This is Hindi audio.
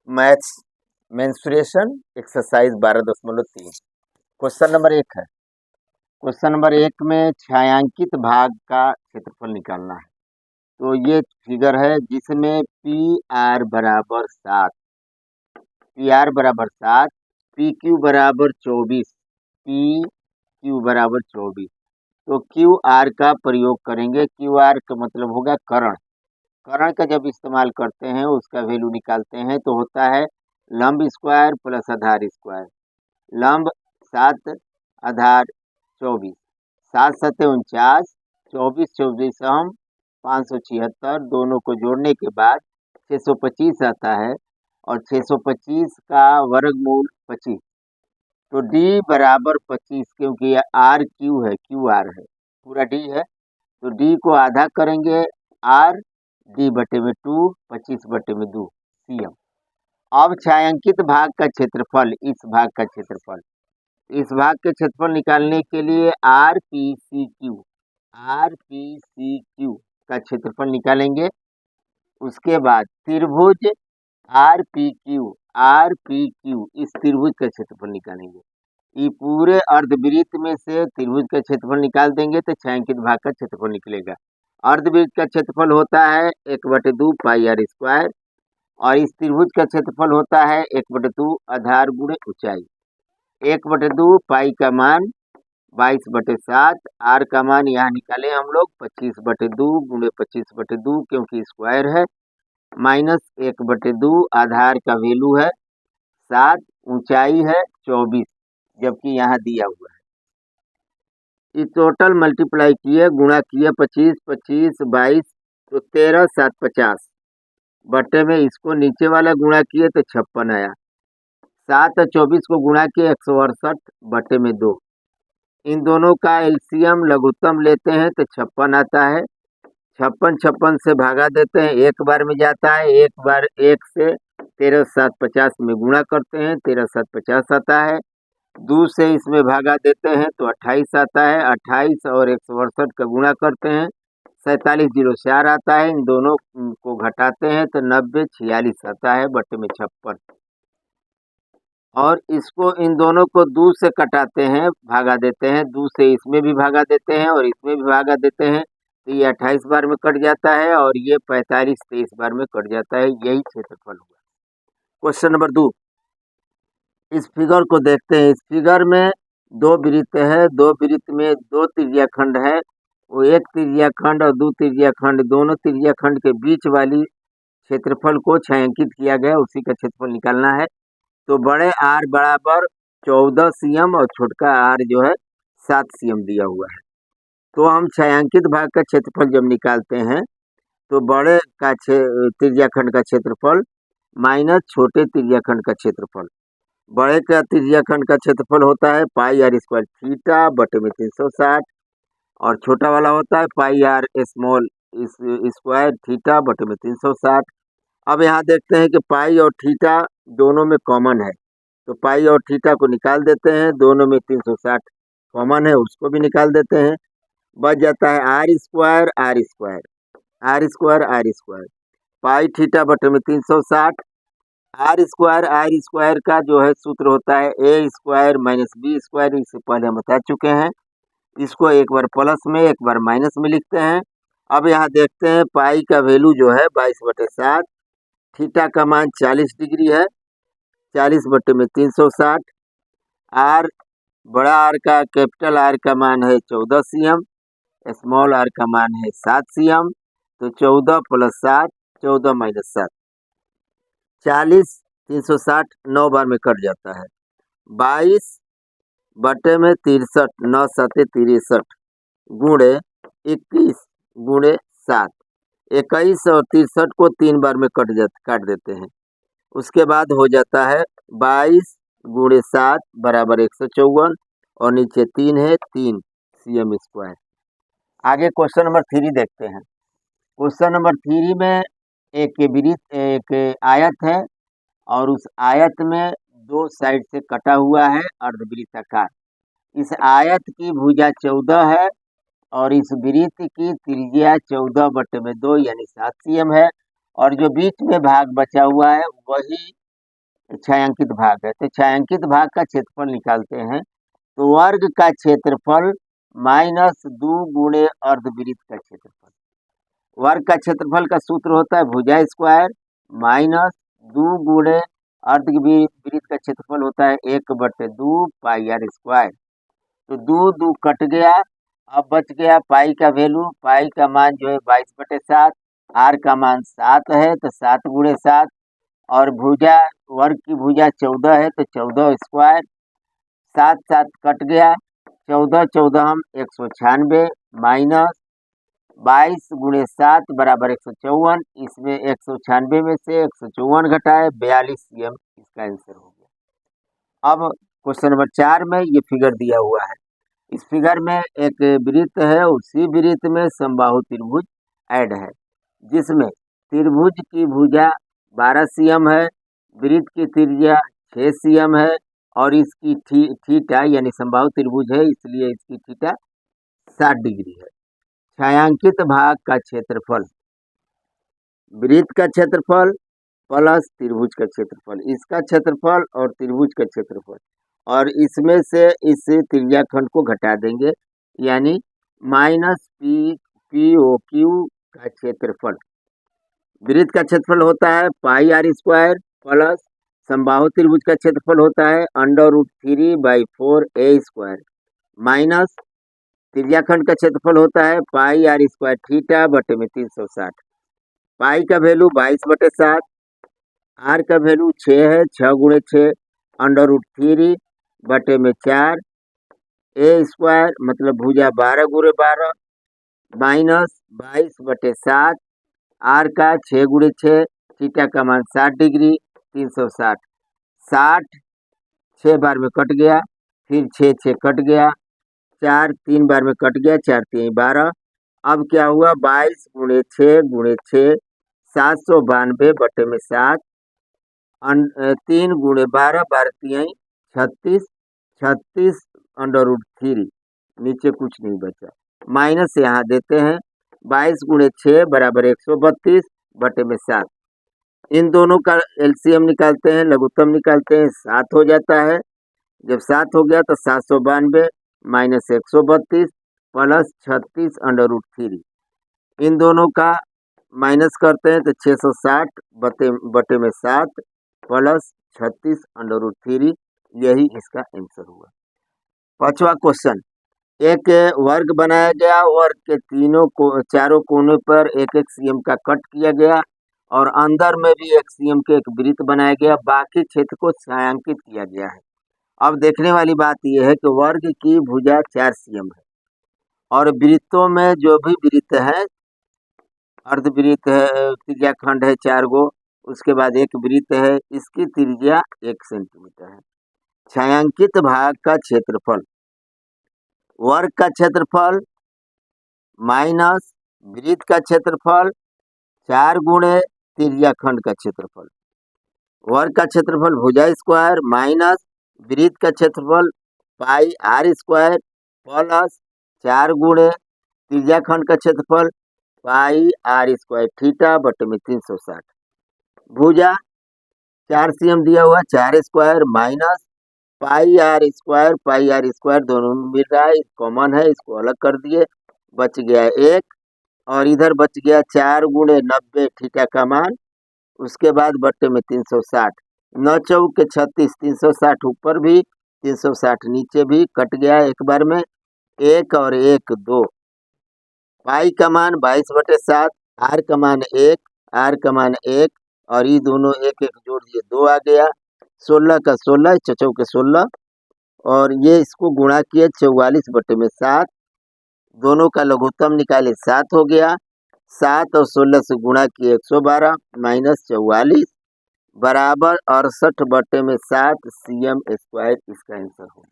Maths mensuration exercise 12.3। Question number 1 है। क्वेश्चन नंबर 1 में छायांकित भाग का क्षेत्रफल निकालना है। तो ये फिगर है जिसमें पी आर बराबर 7, पी क्यू बराबर 24, पी क्यू बराबर 24। तो क्यू आर का प्रयोग करेंगे। क्यू आर का मतलब होगा कर्ण। कर्ण का जब इस्तेमाल करते हैं उसका वैल्यू निकालते हैं तो होता है लंब स्क्वायर प्लस आधार स्क्वायर। लंब 7, आधार 24, 7 सत्ते 49, 24 24 हम 576, दोनों को जोड़ने के बाद 625 आता है और 625 का वर्गमूल 25। तो डी बराबर 25, क्योंकि ये आर क्यू है, क्यू आर है, पूरा डी है। तो डी को आधा करेंगे, आर डी बटे में 2, 25 बटे में 2 सी एम। अब छायांकित भाग का क्षेत्रफल, इस भाग का क्षेत्रफल, इस भाग के क्षेत्रफल निकालने के लिए आर पी सी क्यू का क्षेत्रफल निकालेंगे। उसके बाद त्रिभुज आर पी क्यू इस त्रिभुज का क्षेत्रफल निकालेंगे। ये पूरे अर्धवृत्त में से त्रिभुज का क्षेत्रफल निकाल देंगे तो छायांकित भाग का क्षेत्रफल निकलेगा। अर्धवृत्त का क्षेत्रफल होता है 1/2 पाई आर स्क्वायर और इस त्रिभुज का क्षेत्रफल होता है 1/2 आधार गुणे ऊंचाई। 1/2 पाई का मान 22/7, आर का मान यहाँ निकाले हम लोग 25/2 गुणे 25/2, क्योंकि स्क्वायर है, माइनस 1/2 आधार का वैल्यू है 7, ऊंचाई है 24, जबकि यहाँ दिया हुआ है। ये टोटल मल्टीप्लाई किए, गुणा किए 25 25 22, तो 13 7 50 बटे में इसको नीचे वाला गुणा किए तो 56 आया। 7 और 24 को गुणा किए 168 बटे में 2। इन दोनों का एलसीएम लघुत्तम लेते हैं तो 56 आता है। 56 56 से भागा देते हैं, एक बार में जाता है, एक बार 1 से 13 7 50 में गुणा करते हैं, 13 7 50 आता है। 2 से इसमें भागा देते हैं तो 28 आता है। 28 और 168 का गुणा करते हैं, 4704 आता है। इन दोनों को घटाते हैं तो 90 46 आता है बटे में 56। और इसको, इन दोनों को 2 से कटाते हैं, भागा देते हैं, 2 से इसमें भी भागा देते हैं और इसमें भी भागा देते हैं, तो ये 28 बार में कट जाता है और ये 45 23 बार में कट जाता है। यही क्षेत्रफल हुआ। क्वेश्चन नंबर 2, इस फिगर को देखते हैं। इस फिगर में 2 वृत्त है, 2 वृत्त में 2 त्रिज्याखंड है। वो एक त्रिज्याखंड और 2 त्रिज्याखंड, दोनों त्रिज्याखंड के बीच वाली क्षेत्रफल को छायांकित किया गया, उसी का क्षेत्रफल निकालना है। तो बड़े आर बराबर 14 सीएम और छोटका आर जो है 7 सीएम दिया हुआ है। तो हम छायांकित भाग का क्षेत्रफल जब निकालते हैं तो बड़े का त्रिज्याखंड का क्षेत्रफल माइनस छोटे त्रिज्याखंड का क्षेत्रफल। बड़े का त्रिज्याखंड का क्षेत्रफल होता है पाई आर स्क्वायर थीटा बटे में 360 और छोटा वाला होता है पाई आर स्मॉल स्क्वायर थीटा बटे में 360। अब यहाँ देखते हैं कि पाई और थीटा दोनों में कॉमन है, तो पाई और थीटा को निकाल देते हैं। दोनों में 360 कॉमन है, उसको भी निकाल देते हैं। बच जाता है आर स्क्वायर पाई थीटा बटे में 360। आर स्क्वायर का जो है सूत्र होता है ए स्क्वायर माइनस बी स्क्वायर, इससे पहले हम बता चुके हैं। इसको एक बार प्लस में एक बार माइनस में लिखते हैं। अब यहाँ देखते हैं पाई का वैल्यू जो है 22/7, थीटा का मान 40 डिग्री है, 40 बटे में 360। आर, बड़ा आर का, कैपिटल आर का मान है 14 सीएम, स्मॉल आर का मान है 7 सीएम। तो 14 + 7, 14 - 7, 40 360 9 बार में कट जाता है। 22 बटे में 63, 9 7 63 गुणे 21 गुणे 7, 21 और 63 को 3 बार में काट देते हैं। उसके बाद हो जाता है 22 गुणे 7 बराबर 154 और नीचे 3 है, 3 सीएम स्क्वायर। आगे क्वेश्चन नंबर 3 देखते हैं। क्वेश्चन नंबर 3 में एक आयत है और उस आयत में 2 साइड से कटा हुआ है अर्धवृत्ताकार। इस आयत की भुजा 14 है और इस वृत्त की त्रिज्या 14/2 यानी 7 सीएम है और जो बीच में भाग बचा हुआ है वही छायांकित भाग है, तो छायांकित भाग का क्षेत्रफल निकालते हैं। तो वर्ग का क्षेत्रफल माइनस 2 गुणे अर्धवृत्त का क्षेत्रफल। वर्ग का क्षेत्रफल का सूत्र होता है भुजा स्क्वायर माइनस 2 गुणे अर्धवृत्त का क्षेत्रफल होता है 1/2 पाई आर स्क्वायर। तो 2 कट गया, अब बच गया पाई का वैल्यू। पाई का मान जो है 22/7, आर का मान 7 है तो 7 गुणे 7, और भुजा वर्ग की भुजा 14 है तो 14 स्क्वायर। 7 7 कट गया, 14 14 हम 196 माइनस 22 गुणे 7 बराबर 154। इसमें 196 में से 154 घटाए 42 cm इसका आंसर हो गया। अब क्वेश्चन नंबर 4 में ये फिगर दिया हुआ है। इस फिगर में एक वृत्त है, उसी वृत्त में समबाहु त्रिभुज ऐड है, जिसमें त्रिभुज की भुजा 12 cm है, वृत्त की त्रिज्या 6 cm है, और इसकी थीटा यानी समबाहु त्रिभुज है इसलिए इसकी थीटा 60 डिग्री है। छायांकित भाग का क्षेत्रफल, वृत्त का क्षेत्रफल प्लस त्रिभुज का क्षेत्रफल, इसका क्षेत्रफल और त्रिभुज का क्षेत्रफल, और इसमें से इस त्रिज्याखंड को घटा देंगे, यानी माइनस पी ओ क्यू का क्षेत्रफल। वृत्त का क्षेत्रफल होता है पाई आर स्क्वायर प्लस समबाहु त्रिभुज का क्षेत्रफल होता है √3/4 ए स्क्वायर माइनस त्रिज्याखंड का क्षेत्रफल होता है पाई आर स्क्वायर थीटा बटे में 360। पाई का वैल्यू 22/7, आर का वैल्यू 6 है, 6 गुणे 6 √3 बटे में 4 ए स्क्वायर मतलब भुजा 12 गुणे 12 माइनस 22/7, आर का 6 गुणे 6, थीटा का मान 60 डिग्री 360। 60 6 बार में कट गया, फिर 6 6 कट गया, 4 3 बार में कट गया, 4 3 12। अब क्या हुआ 22 गुणे 6 गुणे 6 792 बटे में 7, 3 गुणे 12 12 3 36, 36 √3, नीचे कुछ नहीं बचा, माइनस यहाँ देते हैं 22 गुणे 6 बराबर 132 बटे में 7। इन दोनों का एलसीएम निकालते हैं, लघुत्तम निकालते हैं, 7 हो जाता है। जब 7 हो गया तो 792 माइनस 132 प्लस 36 √3, इन दोनों का माइनस करते हैं तो 660 बटे में 7 प्लस 36 √3, यही इसका आंसर हुआ। 5वां क्वेश्चन, एक वर्ग बनाया गया, वर्ग के चारों कोनों पर 1 cm का कट किया गया, और अंदर में भी 1 cm के एक वृत्त बनाया गया, बाकी क्षेत्र को छायांकित किया गया है। अब देखने वाली बात यह है कि वर्ग की भुजा 4 cm है, और वृत्तों में जो भी वृत्त है, अर्धवृत्त है, त्रिज्याखंड है 4 गो, उसके बाद एक वृत्त है, इसकी त्रिज्या 1 सेंटीमीटर है। छायांकित भाग का क्षेत्रफल, वर्ग का क्षेत्रफल माइनस वृत्त का क्षेत्रफल 4 गुणे त्रिज्याखंड का क्षेत्रफल। वर्ग का क्षेत्रफल भुजा स्क्वायर माइनस वृत्त का क्षेत्रफल पाई आर स्क्वायर प्लस 4 गुणे त्रिज्याखंड का क्षेत्रफल पाई आर स्क्वायर थीटा बटे में 360। भुजा 4 cm दिया हुआ, 4 square minus pi r square दोनों में मिल रहा है, कॉमन है, इसको अलग कर दिए, बच गया 1, और इधर बच गया 4 गुणे 90 थीटा का मान, उसके बाद बट्टे में 360, 9 चौक के 36, 360 ऊपर भी 360 नीचे भी, कट गया एक बार में, 1 और 1 2। पाई का मान 22/7, आर का मान 1, आर का मान 1, और ये दोनों 1 1 जोड़ दिए 2 आ गया, 16 का 16, चचौ के 16, और ये इसको गुणा किए 44/7, दोनों का लघुत्तम निकाले 7 हो गया, 7 और 16 से गुणा किए 112 माइनस 44 बराबर 68/7 cm स्क्वायर इसका आंसर हो।